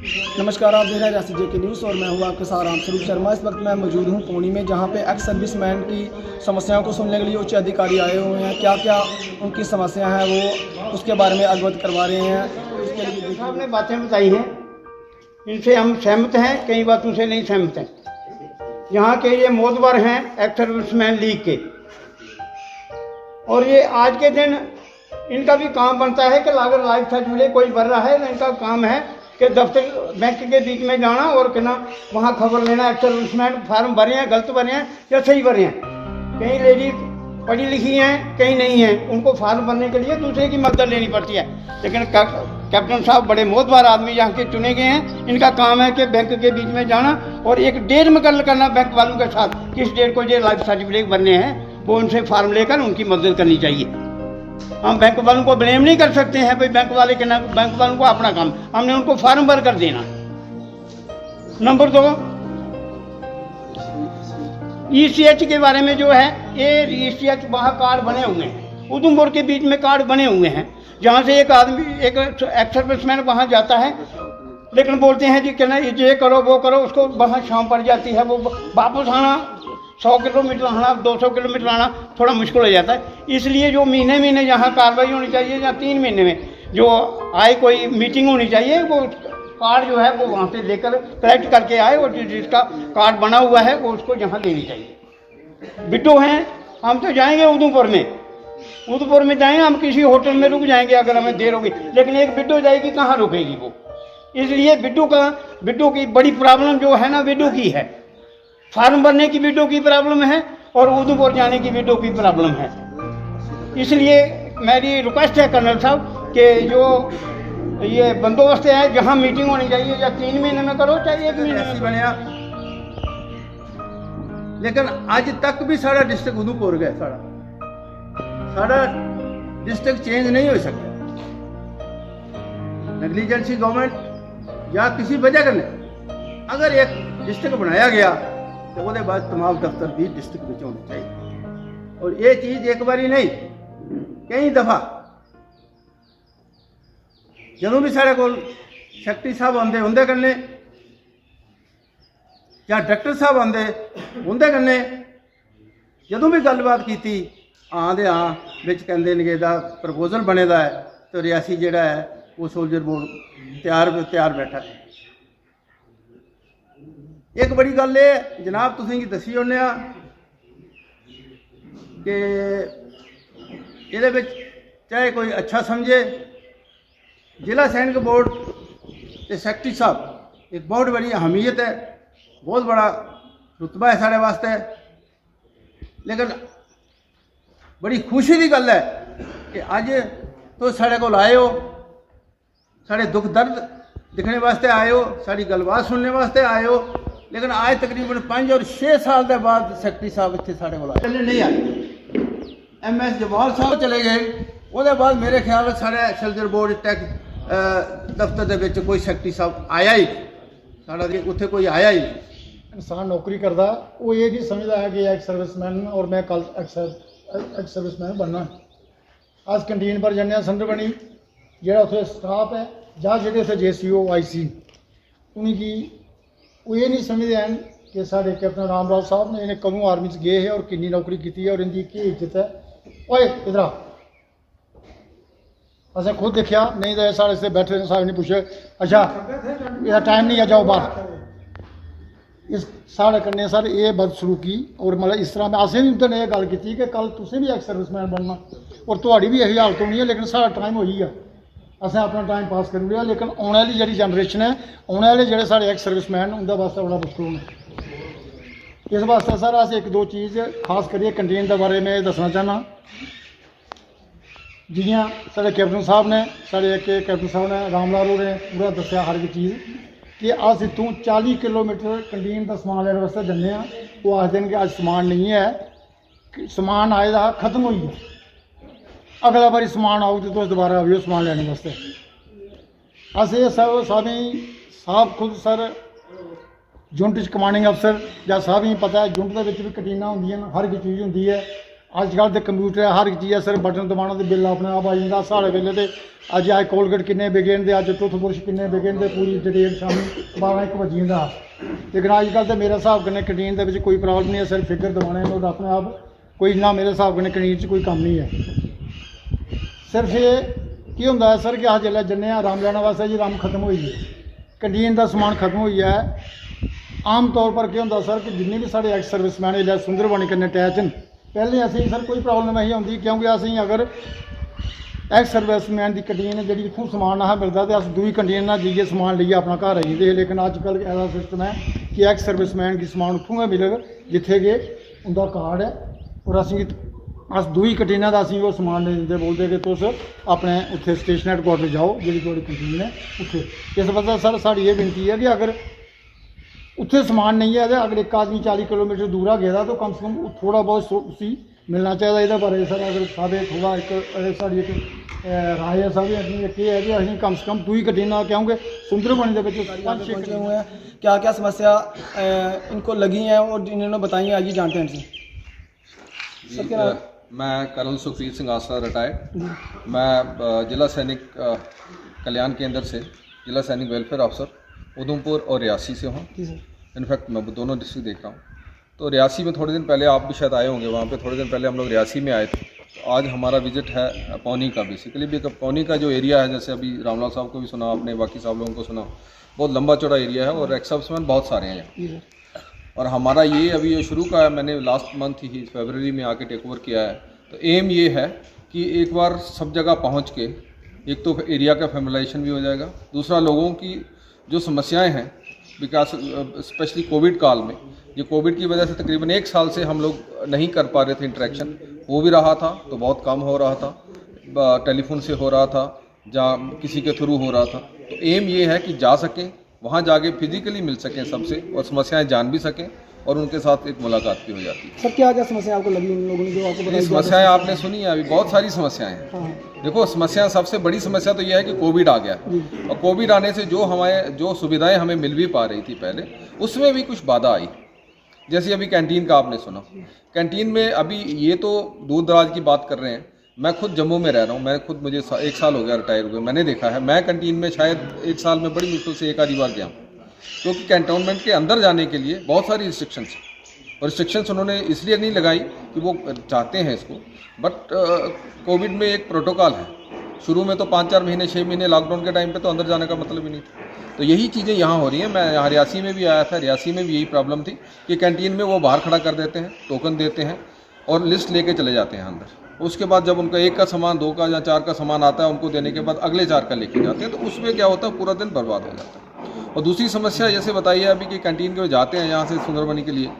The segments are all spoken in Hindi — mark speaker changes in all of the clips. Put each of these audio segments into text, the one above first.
Speaker 1: नमस्कार, आप देख रहे हैं रियासी जेके न्यूज़ और मैं हूं आपके साथ राम स्वरूप शर्मा। इस वक्त मैं मौजूद हूं पौनी में, जहां पे एक्स सर्विसमैन की समस्याओं को सुनने के लिए उच्च अधिकारी आए हुए हैं। क्या क्या उनकी समस्या है वो उसके बारे में अवगत करवा रहे हैं। उसके लिए
Speaker 2: साहब ने बातें बताई हैं, इनसे हम सहमत हैं, कई बातों से नहीं सहमत हैं। यहाँ के ये मोतबर हैं एक्स सर्विसमैन लीग के, और ये आज के दिन इनका भी काम बनता है कि अगर लाइफ सर्टिफिकेट कोई भर रहा है तो इनका काम है कि दफ्तर बैंक के बीच में जाना और कहना वहाँ खबर लेना एक्स सर्विसमैन फॉर्म भरे हैं, गलत भरे हैं या सही भरे हैं। कई लेडीज पढ़ी लिखी हैं, कई नहीं हैं, उनको फॉर्म भरने के लिए दूसरे की मदद लेनी पड़ती है। लेकिन कैप्टन साहब बड़े मोतबार आदमी यहाँ के चुने गए हैं, इनका काम है कि बैंक के बीच में जाना और एक डेट मुकर्रर करना बैंक वालों के साथ, किस डेट को ये लाइफ सर्टिफिकेट बनने हैं, वो उनसे फॉर्म लेकर उनकी मदद करनी चाहिए। हम बैंक वालों को ब्लेम नहीं कर सकते हैं भाई बैंक वाले के ना, बैंक वालों को अपना काम, हमने उनको फॉर्म भर कर देना। नंबर 2, ECH के बारे में जो है, ये ECH वहाँ कार्ड बने हुए हैं, उधमपुर के बीच में कार्ड बने हुए हैं, जहाँ से एक आदमी एक एक्स सर्विसमैन वहाँ जाता है, लेकिन बोलते हैं जी कहना ये करो वो करो, उसको वहाँ शाम पड़ जाती है, वो वापस आना 100 किलोमीटर आना 200 किलोमीटर आना थोड़ा मुश्किल हो जाता है। इसलिए जो महीने यहाँ कार्रवाई होनी चाहिए, या 3 महीने में जो आए कोई मीटिंग होनी चाहिए, वो कार्ड जो है वो वहाँ से लेकर कलेक्ट करके आए और जिसका कार्ड बना हुआ है वो उसको यहाँ देनी चाहिए। बिट्टू हैं, हम तो जाएंगे उधमपुर में जाएंगे, हम किसी होटल में रुक जाएंगे अगर हमें देर होगी, लेकिन एक बिट्टू जाएगी कहाँ रुकेगी वो। इसलिए बिट्टू की बड़ी प्रॉब्लम जो है ना, बिट्टू की है, फार्म भरने की बिट्टू की प्रॉब्लम है और उधमपुर जाने की बिट्टू की प्रॉब्लम है। इसलिए मेरी रिक्वेस्ट है कर्नल साहब कि जो ये बंदोबस्त है, जहाँ मीटिंग होनी चाहिए या 3 महीने में करो चाहे 1 महीने में
Speaker 3: बनया, लेकिन अज तक भी साड़ा डिस्ट्रिक्ट उधमपुर गया, साड़ा डिस्ट्रिक्ट चेंज नहीं हो सका। नेगलिजेंसी गवर्नमेंट या किसी वजह करने अगर एक डिस्ट्रिक्ट बनाया गया तो वो बाद तमाम दफ्तर भी डिस्ट्रिक्ट में होने चाहिए। और ये चीज़ एक बारी नहीं, कई दफ़ा जो भी साढ़े को सैकटरी साहब आते उनके कन्ने या डायरेक्टर साहब आते उनके कन्ने जो भी गलबात की आँदे बिच कहते हैं कि प्रपोजल बने दा है, तो रियासी जिहड़ा है वो सोल्जर बोर्ड तैयार बैठा है। एक बड़ी गल ये जनाब तुसें दसी होने कि ये चाहे कोई अच्छा समझे, जिला सैनिक बोर्ड के सैकटरी साहब एक बहुत बड़ी अहमियत है, बहुत बड़ा रुतबा है साढ़े वास्ते। लेकिन बड़ी खुशी की गल है कि अज तो साढ़े को आए हो, साढ़े दुख दर्द दिखने वास्ते आए हो, साड़ी गलबात सुनने वास्ते आए हो, लेकिन आज तकरीबन 5 और 6 साल के बाद सैकटरी साहब इतने साढ़े को चले नहीं आए। MS जवाल साहब चले गए, उसके बाद मेरे ख्याल सारे सोल्जर बोर्ड टैक दफ्तर के कोई सैकटरी साहब आया ही साढ़ा उत्थे कोई आया ही नहीं।
Speaker 4: इंसान नौकरी करता वो ये नहीं समझता है कि एक्स सर्विसमैन और मैं कल एक्स सर्विसमैन बनना। आज कैंटीन पर जाने संडर बनी जो उत्थे स्टाफ है या जो उत्थे JCO IC उनकी वो ये नहीं समझते हैं कि साढ़े कैप्टन रामलाल साहब ने इन्हें कदों आर्मी गए हैं और कितनी नौकरी की है और इनकी क्या इज्जत है। ओए इधर असें खुद देखा, नहीं तो साढ़े से बैठे साहब ने पूछे अच्छा यदा टाइम नहीं है जाओ बाहर। इस साढ़े कन्नै सर ये बदसलूकी और मतलब इस तरह असें भी उधर यह गल की कि कल तुसें भी एक्स सर्विसमैन बनना और तुहाड़ी भी यही हालत होनी है, लेकिन साढ़ा टाइम हो गया, असें अपना टाइम पास कर लिया। लेकिन आने वाली जी जनरेशन है, आने वाले जो साढ़े एक्स सर्विसमैन उनके वास्ते बड़ा मुश्किल होना। इस वास्ते सर अस 1-2 चीज़ खास करिए कैंटीन के बारे में दसना चाहना। जियां साढ़े कैप्टन साहब ने कैप्टन साहब ने रामलाल होरें पूरा दसिया हर एक चीज़ कि अस इतों 40 किलोमीटर कैंटीन का समान लैने वास्ते जन्ने, वो आखते हैं कि अज समान नहीं है, समान आए दा खत्म हो गया, अगला बारी समान आओ तो दोबारा आवियो समान लैने वास्ते। अस ये सब साहब खुद सर यूनिट कमांडिंग अफसर या साहब ही पता है यूनिट के भी कैंटीना होंदियां, हर एक चीज़ होंदी है। अजकल तो कंप्यूटर है, हर एक चीज़ है, सिर्फ बटन दबाना तो बिल अपने आप आ जाता। साढ़े वेले तो अज आए कोलगेट किन्ने बिके न, अज टूथब्रुश किन्ने बिके न, पूरी डिटेल शामी 12-1 बजी जंदा। लेकिन अजकल तो मेरे हिसाब कन्नै कैंटीन दे विच कोई प्रॉब्लम नहीं है, सिर्फ फिगर दबाने और अपने आप कोई इन्ना मेरे हिसाब कन्नै कैंटीन च कोई कम नहीं है। सिर्फ ये की होंदा है सर कि अस जिसलै जन्ने आं रम लैने वास्ते जी रम खत्म होई गई, कैंटीन का समान खत्म हो गया है। आम तौर पर क्या होंदा सर कि जिन्ने भी साढ़े एक्स सर्विसमैन इसलै सुंदरबनी कन्नै अटैच न, पहले असें सर कोई प्रॉब्लम नहीं होंदी, क्योंकि असें अगर एक्स सर्विसमैन की कैंटीन जी इत्थूं समान अस मिलता तो अस दूई कैंटीन ना जाइए समान लेइयै अपना घर आई जंदे। लेकिन अजकल ऐसा सिस्टम है कि एक्स सर्विसमैन की समान उत्थूं गै मिलग जित्थे कि उंदा कार्ड है, और अस दूई कैंटीना का असीं वो समान नहीं दिंदे, बोलते कि तुस अपने उत्थे स्टेशन हैडक्वार्टर जाओ जी थोड़ी कैंटीन है उत्थे। इस वजह सर साड़ी ये विनती है कि अगर उत्थे समान नहीं है तो अगर एक आदमी 40 किलोमीटर दूर गेदा तो कम से कम थोड़ा बहुत उसी मिलना चाहिए। ये बारे सर अगर साढ़े थोड़ा एक साड़ी एक राय है सारी एक ये है कि असीं कम से कम दूई कैंटीना, क्योंकि सुंदरबनी के विच 5-6
Speaker 1: पहुँचे हुए हैं, क्या क्या समस्या इनको लगी हैं और इन्होंने बताई हैं, आइए जानते हैं इनसे। सर क्या
Speaker 5: मैं कर्नल सुखबीर सिंह आसरा रिटायर्ड, मैं जिला सैनिक कल्याण केंद्र से जिला सैनिक वेलफेयर ऑफिसर उधमपुर और रियासी से हूँ।
Speaker 1: जी सर।
Speaker 5: इनफैक्ट मैं दोनों डिस्ट्रिक्ट देख रहा हूँ। तो रियासी में थोड़े दिन पहले आप भी शायद आए होंगे, वहाँ पे थोड़े दिन पहले हम लोग रियासी में आए थे। तो आज हमारा विजिट है पौनी का। बेसिकली भी पौनी का जो एरिया है, जैसे अभी रामलाल साहब को भी सुना आपने, बाकी साहब लोगों को सुना, बहुत लंबा चौड़ा एरिया है और एक्स सर्विसमैन बहुत सारे हैं यहाँ। और हमारा ये अभी ये शुरू का है, मैंने लास्ट मंथ ही फरवरी में आके टेक ओवर किया है। तो एम ये है कि एक बार सब जगह पहुँच के एक तो एरिया का फैमिलाइजेशन भी हो जाएगा, दूसरा लोगों की जो समस्याएं हैं, बिकॉज स्पेशली कोविड काल में, ये कोविड की वजह से तकरीबन 1 साल से हम लोग नहीं कर पा रहे थे इंटरेक्शन, हो भी रहा था तो बहुत कम हो रहा था, टेलीफोन से हो रहा था, जहाँ किसी के थ्रू हो रहा था। तो एम ये है कि जा सकें, वहाँ जाके फिजिकली मिल सकें सबसे और समस्याएं जान भी सकें और उनके साथ एक मुलाकात भी हो जाती है।
Speaker 1: सर क्या क्या समस्या आपको लगी इन लोगों ने जो आपको बताई?
Speaker 5: समस्याएं आपने सुनी है, अभी बहुत सारी समस्याएं हैं।
Speaker 1: हाँ।
Speaker 5: देखो समस्या, सबसे बड़ी समस्या तो यह है कि कोविड आ गया, और कोविड आने से जो सुविधाएं हमें मिल भी पा रही थी पहले, उसमें भी कुछ बाधा आई। जैसे अभी कैंटीन का आपने सुना, कैंटीन में अभी ये तो दूर दराज की बात कर रहे हैं, मैं खुद जम्मू में रह रहा हूँ, मैं खुद मुझे 1 साल हो गया रिटायर हुए, मैंने देखा है, मैं कैंटीन में शायद 1 साल में बड़ी मुश्किल से 1 आधी बार गया हूँ, क्योंकि कैंटोनमेंट के अंदर जाने के लिए बहुत सारी रिस्ट्रिक्शंस हैं। और रिस्ट्रिक्शंस उन्होंने इसलिए नहीं लगाई कि वो चाहते हैं इसको, बट कोविड में एक प्रोटोकॉल है। शुरू में तो 5-4 महीने 6 महीने लॉकडाउन के टाइम पे तो अंदर जाने का मतलब ही नहीं था। तो यही चीज़ें यहाँ हो रही हैं। मैं यहाँ रियासी में भी आया था, रियासी में भी यही प्रॉब्लम थी कि कैंटीन में वो बाहर खड़ा कर देते हैं, टोकन देते हैं और लिस्ट लेके चले जाते हैं अंदर। उसके बाद जब उनका 1 का सामान, 2 का या 4 का सामान आता है, उनको देने के बाद अगले 4 का लेके जाते हैं। तो उसमें क्या होता है, पूरा दिन बर्बाद हो जाता है। और दूसरी समस्या जैसे बताइए अभी कि कैंटीन के जाते हैं यहाँ से सुंदरबनी के लिए,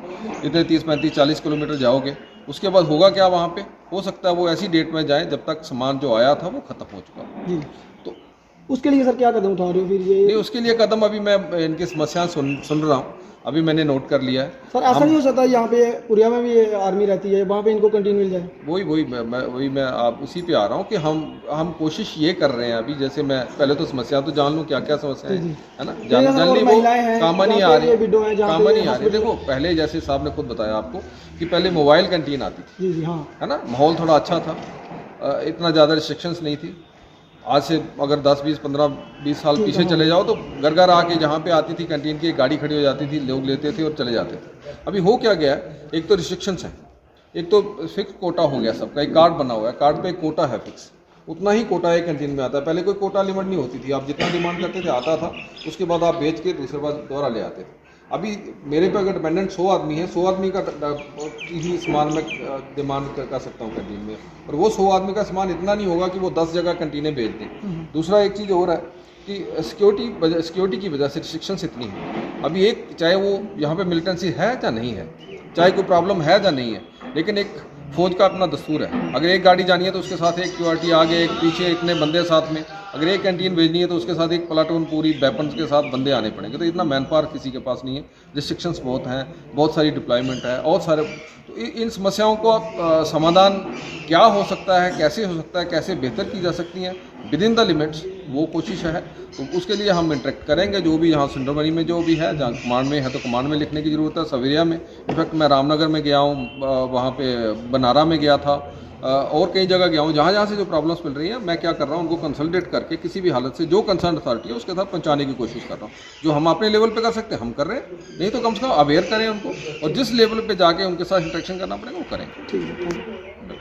Speaker 5: इतने 30-35-40 किलोमीटर जाओगे, उसके बाद होगा क्या वहाँ पे? हो सकता है वो ऐसी डेट में जाएं जब तक सामान जो आया था वो खत्म हो चुका है।
Speaker 1: जी।
Speaker 5: तो
Speaker 1: उसके लिए सर क्या कदम उठा रहे हो फिर ये?
Speaker 5: नहीं, उसके लिए कदम अभी मैं इनकी समस्याएं सुन रहा हूँ, अभी मैंने नोट कर लिया है।
Speaker 1: सर ऐसा नहीं हो सकता यहाँ पे पुरिया में भी आर्मी रहती है, वहाँ पे इनको कैंटीन मिल जाए?
Speaker 5: वही मैं आप उसी पे आ रहा हूँ कि हम कोशिश ये कर रहे हैं अभी, जैसे मैं पहले तो समस्या तो जान लूँ क्या क्या समस्याएं हैं, है ना, जाननी वो कॉमन ही आ रही है। देखो पहले जैसे साहब ने खुद बताया आपको कि पहले मोबाइल कैंटीन आती थी,
Speaker 1: जी हाँ,
Speaker 5: है ना, माहौल थोड़ा अच्छा था, इतना ज़्यादा रिस्ट्रिक्शंस नहीं थी। आज से अगर 10-15-20 साल पीछे चले जाओ तो घर घर आके जहाँ पे आती थी कैंटीन की, गाड़ी खड़ी हो जाती थी, लोग लेते थे और चले जाते थे। अभी हो क्या गया है, एक तो रिस्ट्रिक्शंस हैं, एक तो फिक्स कोटा हो गया सबका, एक कार्ड बना हुआ है, कार्ड पे एक कोटा है फिक्स, उतना ही कोटा एक कैंटीन में आता है। पहले कोई कोटा लिमिट नहीं होती थी, आप जितना डिमांड करते थे आता था, उसके बाद आप बेच के दूसरे बार दोबारा ले आते थे। अभी मेरे पे अगर डिपेंडेंट 100 आदमी है, 100 आदमी का ही सामान मैं डिमांड कर सकता हूँ कैंटीन में, और वो 100 आदमी का सामान इतना नहीं होगा कि वो 10 जगह कैंटीनें बेच दें। दूसरा एक चीज़ हो रहा है कि सिक्योरिटी की वजह से रिस्ट्रिक्शंस इतनी है। अभी एक, चाहे वो यहाँ पे मिलिटेंसी है या नहीं है, चाहे कोई प्रॉब्लम है या नहीं है, लेकिन एक फौज का अपना दस्तूर है, अगर एक गाड़ी जानी है तो उसके साथ एक सिक्योरिटी आगे, एक पीछे, इतने बंदे साथ में, अगर एक कैंटीन भेजनी है तो उसके साथ एक प्लाटून पूरी वेपन्स के साथ बंदे आने पड़ेंगे, तो इतना मैन पावर किसी के पास नहीं है। रिस्ट्रिक्शंस बहुत हैं, बहुत सारी डिप्लॉयमेंट है और सारे, तो इन समस्याओं को समाधान क्या हो सकता है, कैसे हो सकता है, कैसे बेहतर की जा सकती हैं विद इन द लिमिट्स, वो कोशिश है। तो उसके लिए हम इंटरेक्ट करेंगे, जो भी यहाँ सिंड्रोमरी में जो भी है, जहाँ कमांड में है तो कमांड में लिखने की ज़रूरत है, सवेरिया में, इनफैक्ट मैं रामनगर में गया हूँ, वहाँ पे बनारा में गया था, और कई जगह गया हूँ। जहाँ जहाँ से जो प्रॉब्लम्स मिल रही हैं, मैं क्या कर रहा हूँ, उनको कंसल्टेट करके किसी भी हालत से जो कंसर्न अथॉरिटी है उसके साथ पहुँचाने की कोशिश कर रहा हूँ। जो हम अपने लेवल पे कर सकते हैं हम कर रहे हैं, नहीं तो कम से कम अवेयर करें उनको, और जिस लेवल पे जाके उनके साथ इंटरेक्शन करना पड़ेगा वो करेंगे।
Speaker 1: ठीक है, थैंक यू।